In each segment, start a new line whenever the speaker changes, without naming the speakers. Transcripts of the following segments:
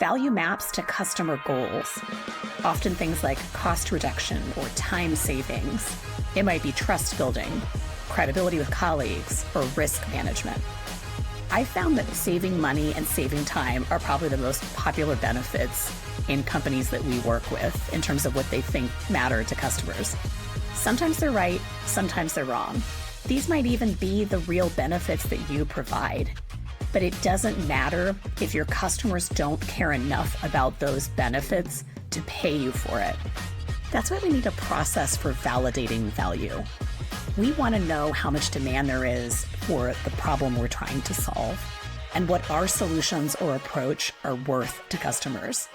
Value maps to customer goals, often things like cost reduction or time savings. It might be trust building, credibility with colleagues, or risk management. I found that saving money and saving time are probably the most popular benefits in companies that we work with in terms of what they think matter to customers. Sometimes they're right, sometimes they're wrong. These might even be the real benefits that you provide. But it doesn't matter if your customers don't care enough about those benefits to pay you for it. That's why we need a process for validating value. We want to know how much demand there is for the problem we're trying to solve and what our solutions or approach are worth to customers.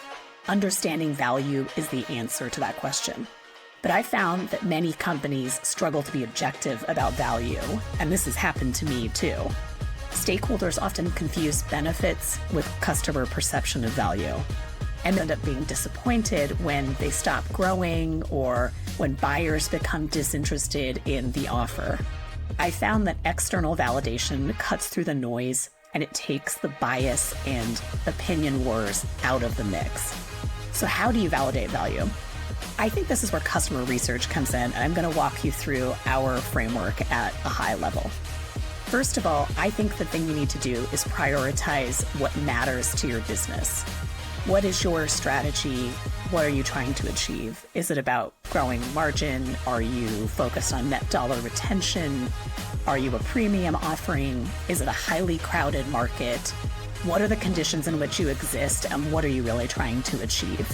Understanding value is the answer to that question. But I found that many companies struggle to be objective about value, and this has happened to me too. Stakeholders often confuse benefits with customer perception of value and end up being disappointed when they stop growing or when buyers become disinterested in the offer. I found that external validation cuts through the noise and it takes the bias and opinion wars out of the mix. So how do you validate value? I think this is where customer research comes in, and I'm going to walk you through our framework at a high level. First of all, I think the thing you need to do is prioritize what matters to your business. What is your strategy? What are you trying to achieve? Is it about growing margin? Are you focused on net dollar retention? Are you a premium offering? Is it a highly crowded market? What are the conditions in which you exist, and what are you really trying to achieve?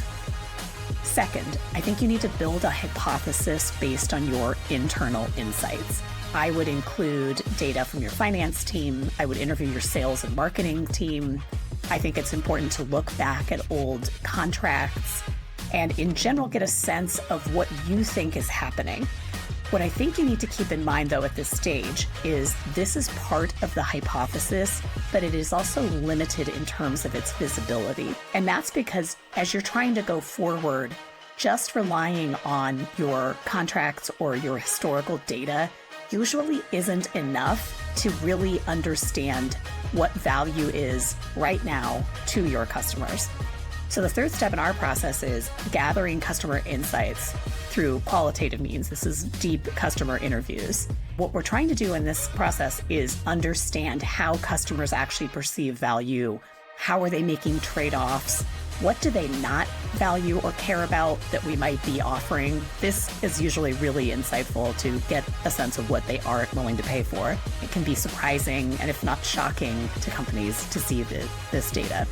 Second, I think you need to build a hypothesis based on your internal insights. I would include data from your finance team. I would interview your sales and marketing team. I think it's important to look back at old contracts and in general get a sense of what you think is happening. What I think you need to keep in mind though at this stage is this is part of the hypothesis, but it is also limited in terms of its visibility. And that's because as you're trying to go forward, just relying on your contracts or your historical data usually isn't enough to really understand what value is right now to your customers. So the third step in our process is gathering customer insights through qualitative means. This is deep customer interviews. What we're trying to do in this process is understand how customers actually perceive value. How are they making trade-offs? What do they not value or care about that we might be offering? This is usually really insightful to get a sense of what they aren't willing to pay for. It can be surprising and if not shocking to companies to see this data.